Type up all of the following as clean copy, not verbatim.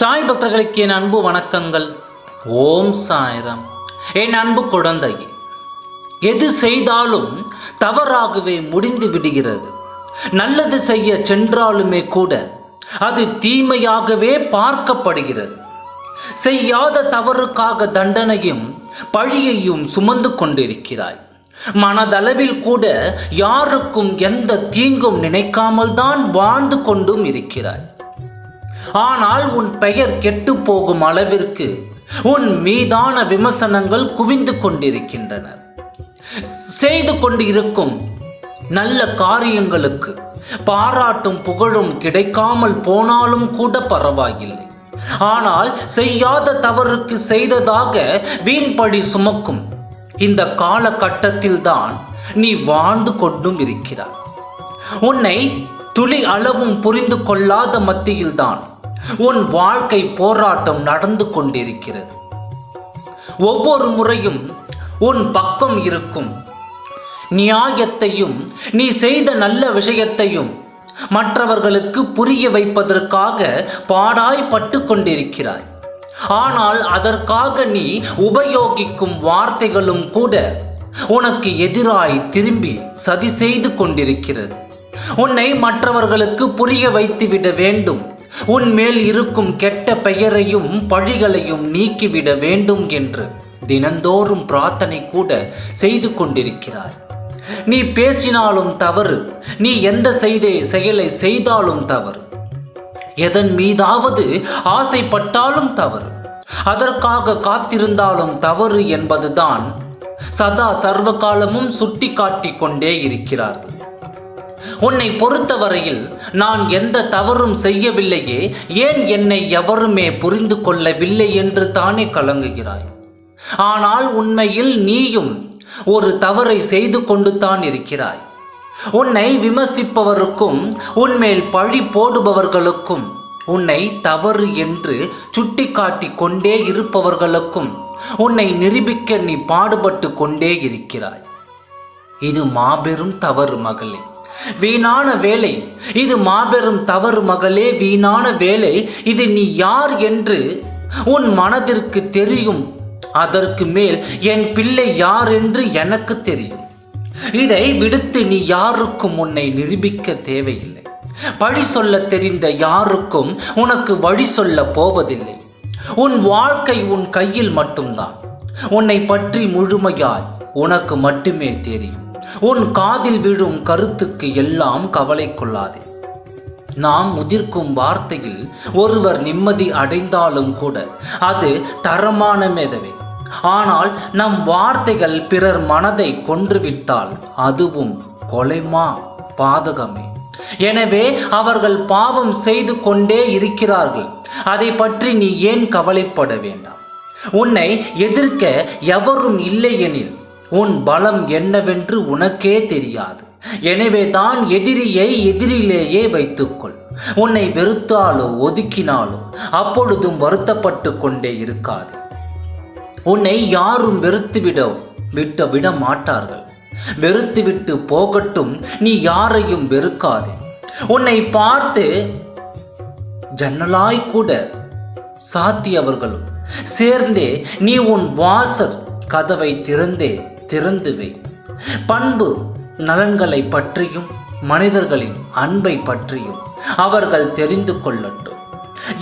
சாய் பக்தர்களுக்கு என் அன்பு வணக்கங்கள். ஓம் சாய்ராம். என் அன்பு குழந்தையே, எது செய்தாலும் தவறாகவே முடிந்து விடுகிறது. நல்லது செய்ய சென்றாலுமே கூட அது தீமையாகவே பார்க்கப்படுகிறது. செய்யாத தவறுக்காக தண்டனையும் பழியையும் சுமந்து கொண்டிருக்கிறாய். மனதளவில் கூட யாருக்கும் எந்த தீங்கும் நினைக்காமல் தான் வாழ்ந்து கொண்டும் இருக்கிறாய். ஆனால் உன் பெயர் கெட்டு போகும் அளவிற்கு உன் மீதான விமர்சனங்கள் குவிந்து கொண்டிருக்கின்றன. செய்து கொண்டிருக்கும் நல்ல காரியங்களுக்கு பாராட்டும் புகழும் கிடைக்காமல் போனாலும் கூட பரவாயில்லை. ஆனால் செய்யாத தவறுக்கு செய்ததாக வீண்பழி சுமக்கும் இந்த காலகட்டத்தில் தான் நீ வாழ்ந்து கொண்டும் இருக்கிறாய். உன்னை துளி அளவும் புரிந்து கொள்ளாத மத்தியில்தான் உன் வாழ்க்கை போராட்டம் நடந்து கொண்டிருக்கிறது. ஒவ்வொரு முறையும் உன் பக்கம் இருக்கும் நியாயத்தையும் நீ செய்த நல்ல விஷயத்தையும் மற்றவர்களுக்கு புரிய வைப்பதற்காக பாடாய்பட்டு கொண்டிருக்கிறாய். ஆனால் அதற்காக நீ உபயோகிக்கும் வார்த்தைகளும் கூட உனக்கு எதிராய் திரும்பி சதி செய்து கொண்டிருக்கிறது. உன்னை மற்றவர்களுக்கு புரிய வைத்துவிட வேண்டும், உன் மேல் இருக்கும் கெட்ட பெயரையும் பழிகளையும் நீக்கிவிட வேண்டும் என்று தினந்தோறும் பிரார்த்தனை கூட செய்து கொண்டிருக்கிறாய். நீ பேசினாலும் தவறு, நீ எந்த செயலை செய்தாலும் தவறு, எதன் மீதாவது ஆசைப்பட்டாலும் தவறு, அதற்காக காத்திருந்தாலும் தவறு என்பதுதான் சதா சர்வகாலமும் சுட்டி காட்டிக் கொண்டே இருக்கிறார்கள். உன்னை பொறுத்தவரையில் நான் எந்த தவறும் செய்யவில்லையே, ஏன் என்னை எவருமே புரிந்து கொள்ளவில்லை என்று தானே கலங்குகிறாய். ஆனால் உண்மையில் நீயும் ஒரு தவறை செய்து கொண்டு தான் இருக்கிறாய். உன்னை விமர்சிப்பவருக்கும் உன்மேல் பழி போடுபவர்களுக்கும் உன்னை தவறு என்று சுட்டி காட்டிக் கொண்டே இருப்பவர்களுக்கும் உன்னை நிரூபிக்க நீ பாடுபட்டு கொண்டே இருக்கிறாய். இது மாபெரும் தவறு மகளே, வீணான வேலை. இது மாபெரும் தவறு மகளே, வீணான வேலை. இது நீ யார் என்று உன் மனதிற்கு தெரியும். அதற்கு மேல் என் பிள்ளை யார் என்று எனக்கு தெரியும். இதை விடுத்து நீ யாருக்கும் உன்னை நிரூபிக்க தேவையில்லை. பழி சொல்ல தெரிந்த யாருக்கும் உனக்கு வழி சொல்ல போவதில்லை. உன் வாழ்க்கை உன் கையில் மட்டும்தான். உன்னை பற்றி முழுமையாய் உனக்கு மட்டுமே தெரியும். உன் காதில் விழும் கருத்துக்கு எல்லாம் கவலை கொள்ளாதே. நாம் முதிர்க்கும் வார்த்தையில் ஒருவர் நிம்மதி அடைந்தாலும் கூட அது தரமான மேதவே. ஆனால் நம் வார்த்தைகள் பிறர் மனதை கொன்றுவிட்டால் அதுவும் கொலைமா பாதகமே. எனவே அவர்கள் பாவம் செய்து கொண்டே இருக்கிறார்கள். அதை பற்றி நீ ஏன் கவலைப்பட வேண்டாம். உன்னை எதிர்க்க எவரும் இல்லை எனில் உன் பலம் என்னவென்று உனக்கே தெரியாது. எனவே தான் எதிரியை எதிரிலேயே வைத்துக்கொள். உன்னை வெறுத்தாலோ ஒதுக்கினாலோ அப்பொழுதும் வருத்தப்பட்டு கொண்டே இருக்காது. உன்னை யாரும் விட மாட்டார்கள். வெறுத்துவிட்டு போகட்டும், நீ யாரையும் வெறுக்காதே. உன்னை பார்த்து ஜன்னலாய் கூட சாத்தியவர்களும் சேர்ந்தே நீ உன் வாசல் கதவை திறந்து வை. பண்பு நலன்களை பற்றியும் மனிதர்களின் அன்பை பற்றியும் அவர்கள் தெரிந்து கொள்ளட்டும்.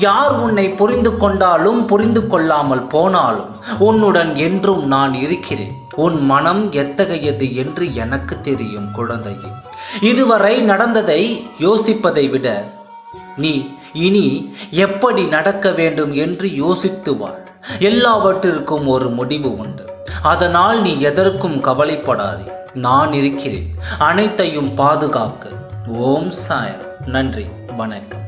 யார் உன்னை புரிந்து கொண்டாலும் புரிந்து கொள்ளாமல் போனாலும் உன்னுடன் என்றும் நான் இருக்கிறேன். உன் மனம் எத்தகையது என்று எனக்கு தெரியும் குழந்தையே. இதுவரை நடந்ததை யோசிப்பதை விட நீ இனி எப்படி நடக்க வேண்டும் என்று யோசித்து வாழ். எல்லாவற்றிற்கும் ஒரு முடிவு உண்டு. அதனால் நீ எதற்கும் கவலைப்படாதே. நான் இருக்கிறேன் அனைத்தையும் பாதுகாக்க. ஓம் சாய். நன்றி, வணக்கம்.